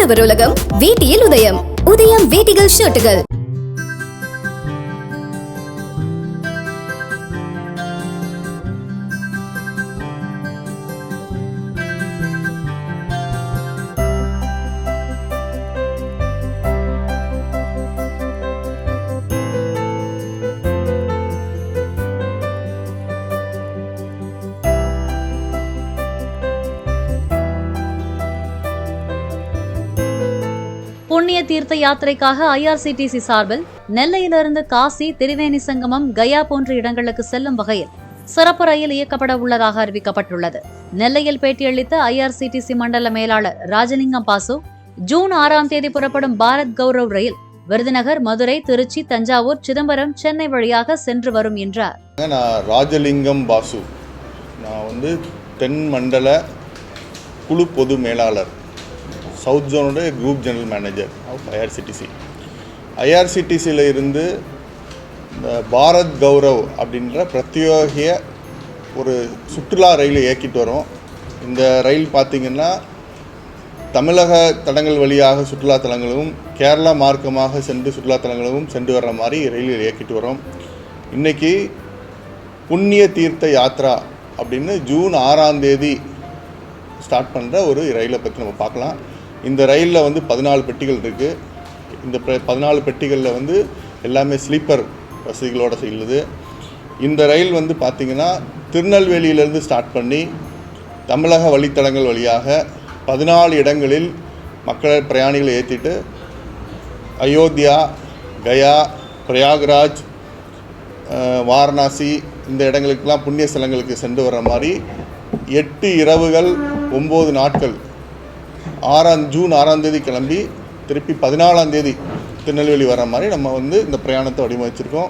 ஆடவர் உலகம் வேட்டியில் உதயம். உதயம் வேட்டிகள் ஷர்ட்டுகள். புண்ணிய தீர்த்த யாத்திரைக்காக IRCTC சார்பில் நெல்லையிலிருந்து காசி, திரிவேணி சங்கமம், கயா போன்ற இடங்களுக்கு செல்லும் வகையில் சிறப்பு ரயில் இயக்கப்பட உள்ளதாக அறிவிக்கப்பட்டுள்ளது. நெல்லையில் பேட்டியளித்த IRCTC மண்டல மேலாளர் ராஜலிங்கம் பாசு, ஜூன் 6ஆம் தேதி புறப்படும் பாரத் கௌரவ் ரயில் விருதுநகர், மதுரை, திருச்சி, தஞ்சாவூர், சிதம்பரம், சென்னை வழியாக சென்று வரும் என்றார். நான் ராஜலிங்கம் பாசு, நான் தென் மண்டல குழு பொது மேலாளர், சவுத் ஜோனோட குரூப் ஜெனரல் மேனேஜர் ஆஃப் IRCTCயில் இருந்து இந்த பாரத் கௌரவ் அப்படின்ற பிரத்யோகிய ஒரு சுற்றுலா ரயில் இயக்கிட்டு வரோம். இந்த ரயில் பார்த்திங்கன்னா தமிழக தடங்கள் வழியாக சுற்றுலா தலங்களும் கேரளா மார்க்கமாக சென்று சுற்றுலா தலங்களும் சென்று வர்ற மாதிரி ரயிலில் இயக்கிட்டு வரோம். இன்றைக்கி புண்ணிய தீர்த்த யாத்ரா அப்படின்னு ஜூன் 6ஆம் தேதி ஸ்டார்ட் பண்ணுற ஒரு ரயிலை பற்றி நம்ம பார்க்கலாம். இந்த ரயிலில் 14 பெட்டிகள் இருக்குது. இந்த 14 பெட்டிகளில் எல்லாமே ஸ்லீப்பர் வசதிகளோடு செல்லுது. இந்த ரயில் பார்த்திங்கன்னா திருநெல்வேலியிலேருந்து ஸ்டார்ட் பண்ணி தமிழக வழித்தடங்கள் வழியாக 14 இடங்களில் மக்கள் பிரயாணிகளை ஏற்றிட்டு அயோத்தியா, கயா, பிரயாக்ராஜ், வாரணாசி இந்த இடங்களுக்கெல்லாம் புண்ணிய ஸ்தலங்களுக்கு சென்று வர்ற மாதிரி 8 இரவுகள் 9 நாட்கள் ஜூன் 6ஆம் தேதி கிளம்பி திருப்பி 14ஆம் தேதி திருநெல்வேலி வர மாதிரி நம்ம இந்த பிரயாணத்தை வடிவமைச்சிருக்கோம்.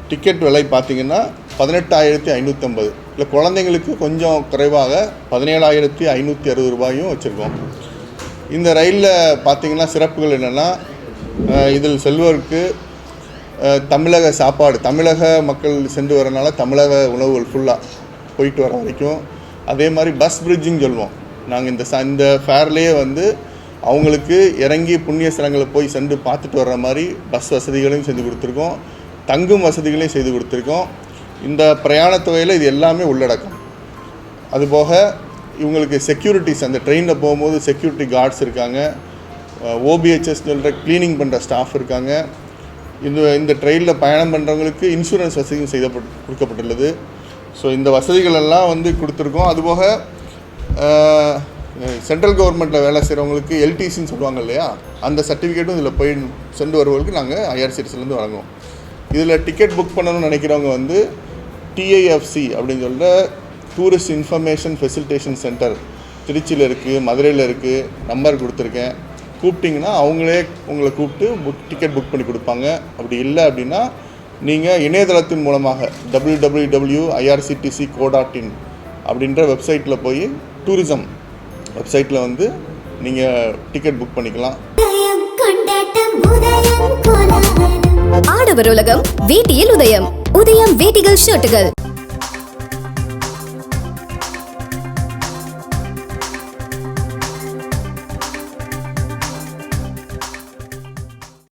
டிக்கெட் விலை பார்த்திங்கன்னா 18,550, இல்லை குழந்தைங்களுக்கு கொஞ்சம் குறைவாக 17,560 ரூபாயும் வச்சுருக்கோம். இந்த ரயிலில் பார்த்திங்கன்னா சிறப்புகள் என்னென்னா, இதில் செல்வருக்கு தமிழக சாப்பாடு, தமிழக மக்கள் சென்று வரனால தமிழக உணவுகள் ஃபுல்லாக போயிட்டு வர வரைக்கும். அதே மாதிரி பஸ் பிரிட்ஜிங் சொல்லுவோம். நாங்கள் இந்த ஃபேர்லேயே அவங்களுக்கு இறங்கி புண்ணிய ஸ்தலங்களை போய் சென்று பார்த்துட்டு வர்ற மாதிரி பஸ் வசதிகளையும் செய்து கொடுத்துருக்கோம், தங்கும் வசதிகளையும் செய்து கொடுத்துருக்கோம். இந்த பிரயாண தொகையில் இது எல்லாமே உள்ளடக்கம். அதுபோக இவங்களுக்கு செக்யூரிட்டிஸ், அந்த ட்ரெயினில் போகும்போது செக்யூரிட்டி கார்ட்ஸ் இருக்காங்க, OBHS சொல்கிற க்ளீனிங் பண்ணுற ஸ்டாஃப் இருக்காங்க. இந்த ட்ரெயினில் பயணம் பண்ணுறவங்களுக்கு இன்சூரன்ஸ் வசதியும் கொடுக்கப்பட்டுள்ளது. ஸோ இந்த வசதிகள் எல்லாம் கொடுத்துருக்கோம். அதுபோக சென்ட்ரல் கவர்மெண்ட்டில் வேலை செய்கிறவங்களுக்கு LTCன்னு சொல்லுவாங்க இல்லையா, அந்த சர்டிஃபிகேட்டும் இதில் போய் சென்று வருவர்களுக்கு நாங்கள் IRCTCலேருந்து வழங்குவோம். இதில் டிக்கெட் புக் பண்ணணும்னு நினைக்கிறவங்க TIFC அப்படின்னு சொல்கிற டூரிஸ்ட் இன்ஃபர்மேஷன் ஃபெசிலிட்டேஷன் சென்டர் திருச்சியில் இருக்குது, மதுரையில் இருக்குது. நம்பர் கொடுத்துருக்கேன். கூப்பிட்டிங்கன்னா அவங்களே உங்களை கூப்பிட்டு டிக்கெட் புக் பண்ணி கொடுப்பாங்க. அப்படி இல்லை அப்படின்னா நீங்கள் இணையதளத்தின் மூலமாக www.irctc.co.in அப்படின்ற வெப்சைட்டில் போய் டூரிசம் வெப்சைட்டில் நீங்கள் டிக்கெட் புக் பண்ணிக்கலாம். ஆடவர் உலகம் வேட்டியில் உதயம். உதயம் வேட்டிகள் ஷர்ட்டுகள்.